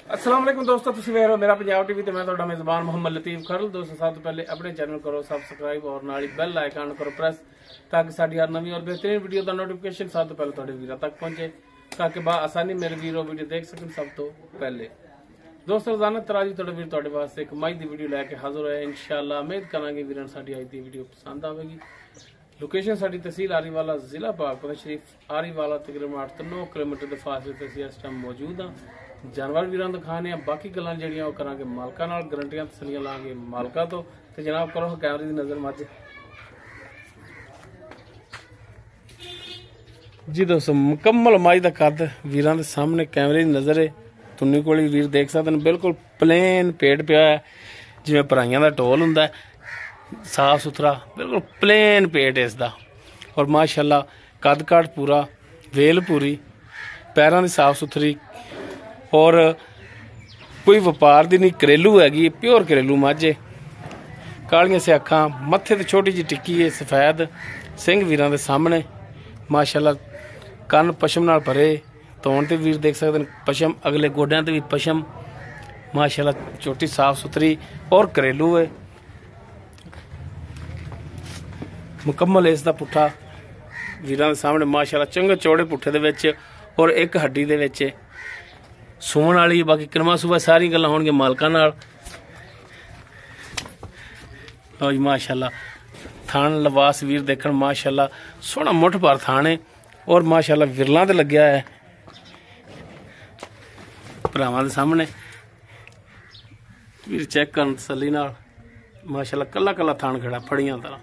अस्सलाम वालेकुम दोस्तों, तुसीं वेख रहे हो मेरा पंजाब टीवी ते मैं तुहाडा मेज़बान मोहम्मद लतीफ खरल। दोस्तों सब तो पहले अपने चैनल करो सबसक्राइब और नाल ही बेल आइकन करो प्रेस ताकि साडी हर नवी और बेहतरीन वीडियो का नोटिफिकेशन सब तो पहले तुहाडे वीरां तक पहुंचे ताकि बा आसानी मेरे वीरों वीडियो देख सकन सब तो पहले। दोस्तों रोजाना तराजी तुहाडे वीर तुहाडे वास्ते एक मई दी वीडियो लैके हाजिर होया इंशाअल्लाह। उम्मीद करांगे वीरां साडी अज दी वीडियो पसंद आवेगी। लोकेशन साडी तहसील आरीवाला जिला पाकपत शरीफ आरीवाला तकरीबन 8 ਤੋਂ 9 किलोमीटर के फासले ते असीं इस टाइम मौजूद हाँ। जानवर वीरां दिखाने आ, बाकी गल्लां जड़ियां ओह करांगे मालकां नाल, गारंटियां तसलियां लांगे मालकां तो। ते जनाब करो कैमरे दी नजर मज जी। दोस्तों मुकम्मल मज दा कद वीरां दे सामने कैमरे दी नजर है। तुन्नी कोल ही वीर देख सकदे न, बिल्कुल प्लेन पेट पिया है जिवें भराइयां दा टोल हुंदा है, साफ सुथरा बिल्कुल प्लेन पेट है इसदा। और माशाअल्लाह कद काठ पूरा, वेल पूरी, पैरां दी साफ सुथरी और कोई व्यापार दी नहीं, घरेलू हैगी, प्योर घरेलू मझ है। कालियां से अखां, मत्थे ते छोटी जी टिक्की है, सफेद सिंह वीरां दे सामने माशाअल्लाह। कन पशम नाल भरे, तौण ते वीर देख सकदे न पशम, अगले गोड्यां ते भी पशम माशाअल्लाह। चोटी साफ सुथरी और घरेलू है। मुकम्मल इसदा पुट्ठा वीरां दे सामने माशाअल्लाह चंगे चौड़े पुट्ठे दे विच और एक हड्डी दे विच सूण वाली। बाकी किरमा सुबह सारी गल्लां होणगे मालकां नाल। लो जी माशाअल्लाह थान लिबास वीर देखण माशाअल्लाह सोहना मुठ भर थान है और माशाअल्लाह विरलां ते लग्या है भरावां दे सामने। वीर चेक करन तसल्ली नाल माशाअल्लाह, कल्ला कल्ला थान खड़ा फड़ियां तरह।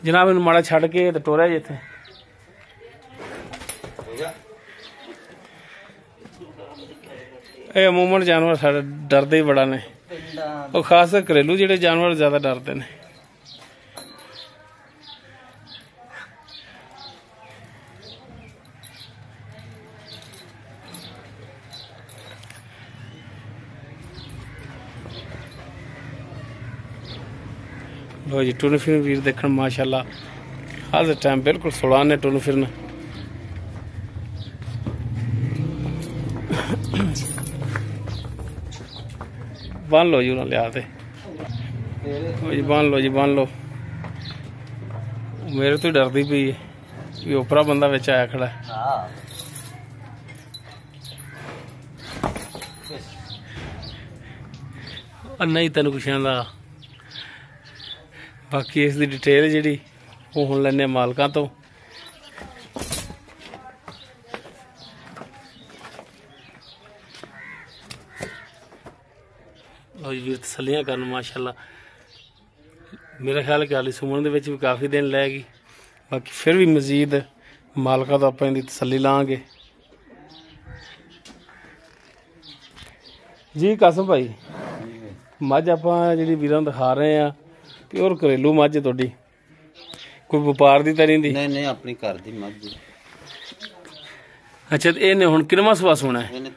जनाब इन्हूं माड़ा छड्ड के ते टोरिया जी इत्थे। अमूमन जानवर साढ़े डरते ही बड़ा ने, और खास घरेलू जेडे जानवर ज्यादा डरते ने। लो जी टुन फिरन वीर देखण माशाअल्लाह हर टाइम बिल्कुल सुलान ने टुन फिरन। बन लो जी उन्हें लिया जी, बन लो जी बन लो। मेरे तो डरती पई है, ओपरा बंदा विच आया खड़ा है। नहीं तेन कुछ आंदा। बाकी इसकी डिटेल जी वो हुण लैने मालकां तो। वीर तसलियां करन माशाअल्लाह। मेरा ख्याल कि हाली सुमन दे विच भी काफ़ी दिन लैगी। बाकी फिर भी मजीद मालका तो आपां इहदी तसल्ली लांगे जी। कासम भाई मझ आपां जिहड़ी वीरां दिखा रहे हैं प्योर घरेलू मझ तुहाडी, कोई व्यापार दी तरी दी? नहीं नहीं, अपनी घर दी मझ। अच्छा ते इहने हुण किनवां सुआ सुना है? इहने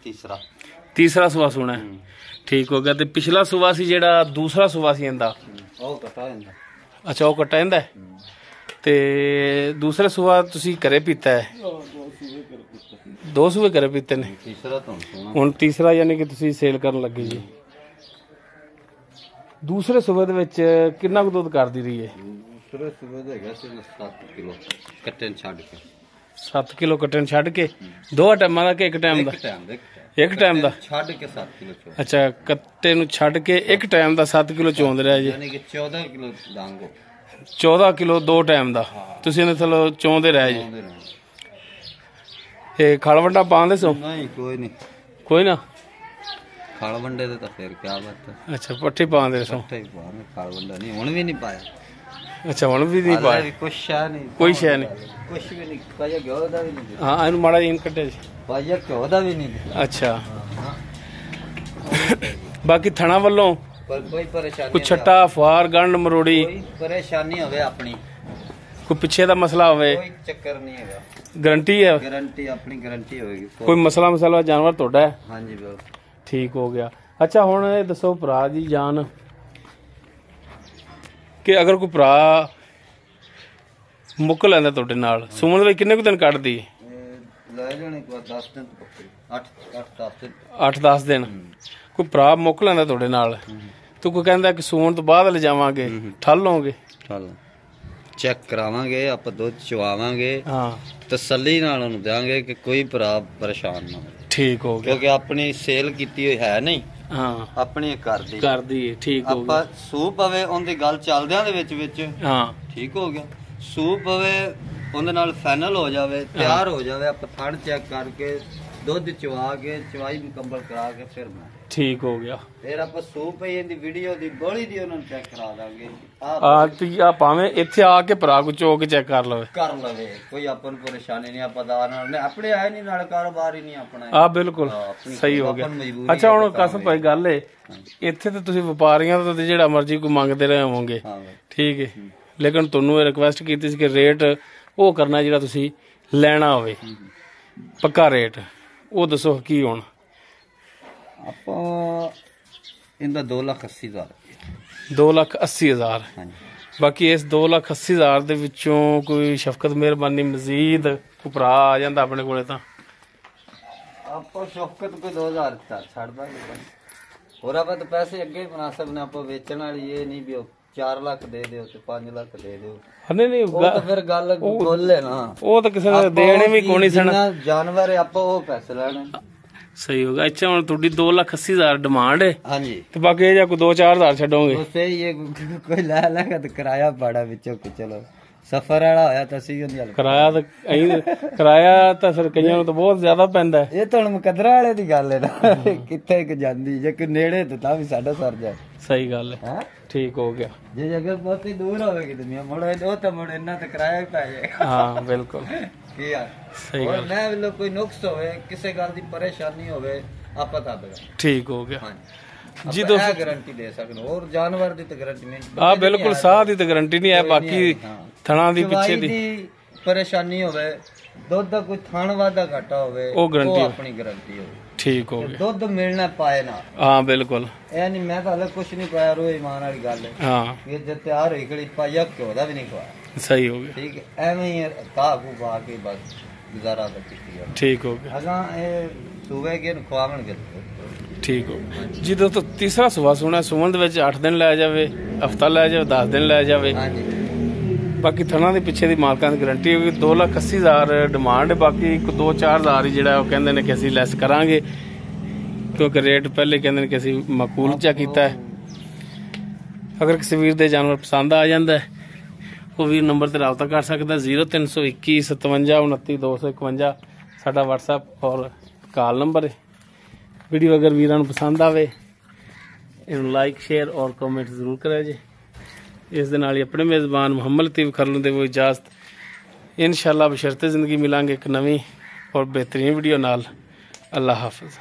तीसरा सुआ सुना है। ठीक हो गया। ते पिछला सुआ सी जेड़ा दूसरा सुआ सी इंदा, ओह कटा इंदा। अच्छा ओह कटा इंदा है। ते दूसरे सुआ तुसी घरे पीता है? दो सुए घरे पीते ने, तीसरा तो हुण तीसरा यानी कि तुसी सेल करन लगे जी। दूसरे सुबह दे विच कितना कुछ दुध करदी रही है? दूसरे सुबह दे हैगा सी 7 किलो कट्टे छड्ड के। 7 किलो कट्टे छड्ड के दो टाइमां दा कि एक टाइम दा? एक टाइम दा छड्ड के 7 किलो चो। अच्छा कट्टे नु छड्ड के एक टाइम दा 7 किलो चोंद रहा जी, यानी कि 14 किलो डांगो। 14 किलो दो टाइम दा तुसी इहने थलो चोंदे रह जी। ये खल वंडा पांदे सो? नहीं कोई नहीं, कोई ना खल वंडे दे तो फिर क्या बात है। अच्छा पट्ठी पांदे सो? पट्ठी पाने, खल वंडा नहीं, हुण भी नहीं पाया। अच्छा हुण भी नहीं पाया? कुछ शय नहीं, कोई शय नहीं, कुछ भी नहीं। पाया घ्यो दा भी नहीं। हां इहनू माड़ा जी कट्टे जी। पाया घ्यो दा भी नहीं। अच्छा बाकी थणा वालों पर कोई परेशानी, कोई छट्टा फार गंढ मरोड़ी, कोई परेशानी होवे अपनी, कोई पिछे दा मसला होवे, कोई चक्कर नहीं है। गारंटी है? गारंटी अपनी गारंटी होगी। कोई मसला मसला जानवर तोड़ा है? हाँ जी बिल्कुल ठीक हो गया। अच्छा हुण ये दसो भरा जी जान कि अगर कोई भरा मुक लैंदा तुहाडे नाल सुमन दे किन्ने कुछ दिन कढदी? ਲੈ ਜਾਣੇ ਕੋ 10 ਦਿਨ ਬੱਕਰੀ 8-10 ਦਿਨ 8-10 ਦਿਨ ਕੋਈ ਭਰਾ ਮੁੱਕ ਲੈਂਦਾ ਤੁਹਾਡੇ ਨਾਲ ਤੂੰ ਕੋਈ ਕਹਿੰਦਾ ਕਿ ਸੂਣ ਤੋਂ ਬਾਅਦ ਲਿਜਾਵਾਂਗੇ ਠੱਲੋਗੇ ਚੱਲ ਚੈੱਕ ਕਰਾਵਾਂਗੇ ਆਪਾਂ ਦੁੱਧ ਚਵਾਵਾਂਗੇ ਹਾਂ ਤਸੱਲੀ ਨਾਲ ਉਹਨੂੰ ਦਿਆਂਗੇ ਕਿ ਕੋਈ ਭਰਾ ਪਰੇਸ਼ਾਨ ਨਾ ਹੋਵੇ ਠੀਕ ਹੋ ਗਿਆ ਕਿਉਂਕਿ ਆਪਣੀ ਸੇਲ ਕੀਤੀ ਹੋਈ ਹੈ ਨਹੀਂ ਹਾਂ ਆਪਣੀ ਕਰਦੀ ਕਰਦੀ ਠੀਕ ਹੋ ਗਿਆ ਆਪਾਂ ਸੂਪ ਪਵੇ ਉਹਦੀ ਗੱਲ ਚੱਲਦਿਆਂ ਦੇ ਵਿੱਚ ਹਾਂ ਠੀਕ ਹੋ ਗਿਆ ਸੂਪ ਪਵੇ ਉਹਦੇ ਨਾਲ ਫਾਈਨਲ ਹੋ ਜਾਵੇ ਤਿਆਰ ਹੋ ਜਾਵੇ ਆਪਾਂ ਥਣ ਚੈੱਕ ਕਰਕੇ ਦੁੱਧ ਚਵਾ ਕੇ ਚਵਾਈ ਮੁਕੰਮਲ ਕਰਾ ਕੇ ਫਿਰ ਬਣਾ ਠੀਕ ਹੋ ਗਿਆ ਫਿਰ ਆਪਾਂ ਸੂਪ ਪਈ ਇਹਦੀ ਵੀਡੀਓ ਦੀ ਗੋਲੀ ਦੀ ਉਹਨਾਂ ਨੂੰ ਚੈੱਕ ਕਰਾ ਦਾਂਗੇ ਆ ਭਾਵੇਂ ਇੱਥੇ ਆ ਕੇ ਭਰਾ ਕੋ ਚੋ ਕੇ ਚੈੱਕ ਕਰ ਲਵੇ ਕੋਈ ਆਪਾਂ ਨੂੰ ਪਰੇਸ਼ਾਨੀ ਨਹੀਂ ਆਪਾਂ ਦਾ ਨਾਲ ਆਪਣੇ ਆਏ ਨਹੀਂ ਨਾਲ ਕਾਰੋਬਾਰ ਹੀ ਨਹੀਂ ਆਪਣਾ ਆ ਬਿਲਕੁਲ ਸਹੀ ਹੋ ਗਿਆ ਅੱਛਾ ਹੁਣ ਕਸਮ ਭਾਈ ਗੱਲ ਏ ਇੱਥੇ ਤੇ ਤੁਸੀਂ ਵਪਾਰੀਆਂ ਤੋਂ ਜਿਹੜਾ ਮਰਜ਼ੀ ਕੋਈ ਮੰਗਦੇ ਰਹੇ ਹੋਵੋਗੇ ਠੀਕ ਹੈ ਲੇਕਿਨ ਤੁਹਾਨੂੰ ਇਹ ਰਿਕੁਐਸਟ ਕੀਤੀ ਸੀ ਕਿ ਰੇਟ ਉਹ ਕਰਨਾ ਜਿਹੜਾ ਤੁਸੀਂ ਲੈਣਾ ਹੋਵੇ ਪੱਕਾ ਰੇਟ ਉਹ ਦੱਸੋ ਕੀ ਹੁਣ ਆਪਾਂ ਇਹਦਾ 2,80,000 2,80,000 ਹਾਂਜੀ ਬਾਕੀ ਇਸ 2,80,000 ਦੇ ਵਿੱਚੋਂ ਕੋਈ ਸ਼ਫਕਤ ਮਿਹਰਬਾਨੀ ਮਜ਼ੀਦ ਕੋਈ ਭਰਾ ਆ ਜਾਂਦਾ ਆਪਣੇ ਕੋਲੇ ਤਾਂ ਆਪਾਂ ਸ਼ੌਕਤ ਕੋਈ 2,000 ਛੱਡ ਦਾਂਗੇ ਹੋਰ ਆਪਾਂ ਤਾਂ ਪੈਸੇ ਅੱਗੇ ਹੀ ਮੁਨਾਸਬ ਨੇ ਆਪਾਂ ਵੇਚਣ ਵਾਲੀ ਇਹ ਨਹੀਂ ਵੀ 4 ਲੱਖ ਦੇ ਦਿਓ ਤੇ 5 ਲੱਖ ਦੇ ਦਿਓ ਨਹੀਂ ਉਹ ਤਾਂ ਫਿਰ ਗੱਲ ਗੋਲ ਹੈ ਨਾ ਉਹ ਤਾਂ ਕਿਸੇ ਨੇ ਦੇਣੇ ਵੀ ਕੋਣੀ ਸਨ ਜਾਨਵਰ ਆਪਾਂ ਉਹ ਪੈਸੇ ਲੈਣੇ ਸਹੀ ਹੋ ਗਿਆ ਅੱਛਾ ਹੁਣ ਤੁਹਾਡੀ 2,80,000 ਡਿਮਾਂਡ ਹੈ ਹਾਂਜੀ ਤੇ ਬਾਕੀ ਇਹ ਜਾਂ ਕੋਈ 2-4,000 ਛੱਡੋਗੇ ਸਹੀ ਇਹ ਕੋਈ ਲੈ ਲੈਗਾ ਤੇ ਕਿਰਾਇਆ ਬਾੜਾ ਵਿੱਚੋਂ ਕਿ ਚਲੋ ਸਫਰ ਵਾਲਾ ਹੋਇਆ ਤਾਂ ਅਸੀਂ ਉਹਦੀ ਹਲ ਕਿਰਾਇਆ ਤਾਂ ਕਿਰਾਇਆ ਤਾਂ ਫਿਰ ਕਈਆਂ ਨੂੰ ਤਾਂ ਬਹੁਤ ਜ਼ਿਆਦਾ ਪੈਂਦਾ ਇਹ ਤਾਂ ਹੁਣ ਮੁਕੱਦਰਾ ਵਾਲੇ ਦੀ ਗੱਲ ਹੈ ਨਾ ਕਿੱਥੇ ਕਿ ਜਾਂਦੀ ਜੇ ਕਿ ਨੇੜੇ ਤੇ ਤਾਂ ਵੀ ਸਾਡਾ ਸਰ ਜਾਏ ਸਹੀ ਗੱਲ ਹੈ ਠੀਕ ਹੋ ਗਿਆ ਜੇ ਅਗਰ ਬਹੁਤੀ ਦੂਰ ਹੋਵੇਗੀ ਦੁਨੀਆ ਮੁੜੇ ਉਹ ਤਾਂ ਮੁੜ ਇੰਨਾ ਤੇ ਕਿਰਾਇਆ ਵੀ ਪੈ ਜਾਏਗਾ ਹਾਂ ਬਿਲਕੁਲ ਕੀ ਆ ਸਹੀ ਗੱਲ ਮੈਂ ਵੱਲੋਂ ਕੋਈ ਨੁਕਸ ਹੋਵੇ ਕਿਸੇ ਗੱਲ ਦੀ ਪਰੇਸ਼ਾਨੀ ਹੋਵੇ ਆਪਾਂ ਤਾਂ ਠੀਕ ਹੋ ਗਿਆ ਜੀ ਦੋਸਤੋ ਗਾਰੰਟੀ ਦੇ ਸਕਦੇ ਹੋਰ ਜਾਨਵਰ ਦੀ ਤਾਂ ਗਾਰੰਟੀ ਨਹੀਂ ਆ ਬਿਲਕੁਲ ਸਾਹ ਦੀ ਤਾਂ ਗਾਰੰਟੀ ਨਹੀਂ ਹੈ ਬਾਕੀ ਥਣਾ ਦੀ ਪਿੱਛੇ ਦੀ ਪਰੇਸ਼ਾਨੀ ਹੋਵੇ ਦੁੱਧ ਦਾ ਕੋਈ ਥਣ ਵਾਧਾ ਘਾਟਾ ਹੋਵੇ ਉਹ ਗਾਰੰਟੀ ਆਪਣੀ ਗਾਰੰਟੀ ਹੋਵੇ ਠੀਕ ਹੋ ਗਿਆ ਦੁੱਧ ਮਿਲਣਾ ਪਾਏ ਨਾ ਹਾਂ ਬਿਲਕੁਲ ਇਹ ਨਹੀਂ ਮੈਂ ਤਾਂ ਹਲੇ ਕੁਝ ਨਹੀਂ ਪਾਇਆ ਰੋ ਇਮਾਨ ਵਾਲੀ ਗੱਲ ਹੈ ਹਾਂ ਇਹ ਜੇ ਤਿਆਰ ਹੋਈ ਖੜੀ ਪਾਇਆ ਘਿਓ ਦਾ ਵੀ ਨਹੀਂ ਖਵਾਇਆ ਸਹੀ ਹੋ ਗਿਆ ਠੀਕ ਹੈ ਐਵੇਂ ਹੀ ਕਾਹੂ ਪਾ ਕੇ ਬਸ ਗੁਜ਼ਾਰਾ ਦਾ ਕੀਤੀ ਠੀਕ ਹੋ ਗਿਆ ਅਗਾਂ ਇਹ ਸੂਵੇ ਕੇ ਖਵਾਵਣਗੇ ਠੀਕ ਹੋ ਜੀ ਦੋਸਤੋ ਤੀਸਰਾ ਸੁਭਾ ਸੁਣਾ ਸੁਮਨ ਦੇ ਵਿੱਚ 8 ਦਿਨ ਲੈ ਜਾਵੇ ਹਫਤਾ ਲੈ ਜਾਵੇ 10 ਦਿਨ ਲੈ ਜਾਵੇ ਬਾਕੀ ਥਣਾ ਦੇ ਪਿੱਛੇ ਦੀ ਮਾਲਕਾਂ ਦੀ ਗਾਰੰਟੀ ਹੋਗੀ 2,80,000 ਡਿਮਾਂਡ ਹੈ ਬਾਕੀ 2-4,000 ਹੀ ਜਿਹੜਾ ਉਹ ਕਹਿੰਦੇ ਨੇ ਕਿ ਅਸੀਂ ਲੈਸ ਕਰਾਂਗੇ ਕਿਉਂਕਿ ਰੇਟ ਪਹਿਲੇ ਕਹਿੰਦੇ ਨੇ ਕਿ ਅਸੀਂ ਮਕਬੂਲ ਚਾ ਕੀਤਾ ਹੈ ਅਗਰ ਕਿਸੇ ਵੀਰ ਦੇ ਜਾਨਵਰ ਪਸੰਦ ਆ ਜਾਂਦਾ ਉਹ ਵੀਰ ਨੰਬਰ ਤੇ ਰਾਬਤਾ ਕਰ ਸਕਦਾ 0321 57 29 251 ਸਾਡਾ WhatsApp ਔਰ ਕਾਲ ਨੰਬਰ ਹੈ ਵੀਡੀਓ ਅਗਰ ਵੀਰਾਂ ਨੂੰ ਪਸੰਦ ਆਵੇ ਇਹਨੂੰ ਲਾਈਕ ਸ਼ੇਅਰ ਔਰ ਕਮੈਂਟ ਜ਼ਰੂਰ ਕਰਿਆ ਜੇ ਇਸ ਦੇ ਨਾਲ ਹੀ ਆਪਣੇ ਮੇਜ਼ਬਾਨ ਮੁਹੰਮਦ ਲਤੀਫ ਖਰਲੂ ਦੇ ਉਹ ਇਜਾਜ਼ਤ ਇਨਸ਼ਾਅੱਲਾ ਬਸ਼ਰਤੇ ਜ਼ਿੰਦਗੀ ਮਿਲਾਂਗੇ ਇੱਕ ਨਵੀਂ ਔਰ ਬਿਹਤਰੀਨ ਵੀਡੀਓ ਨਾਲ ਅੱਲਾ ਹਾਫਿਜ਼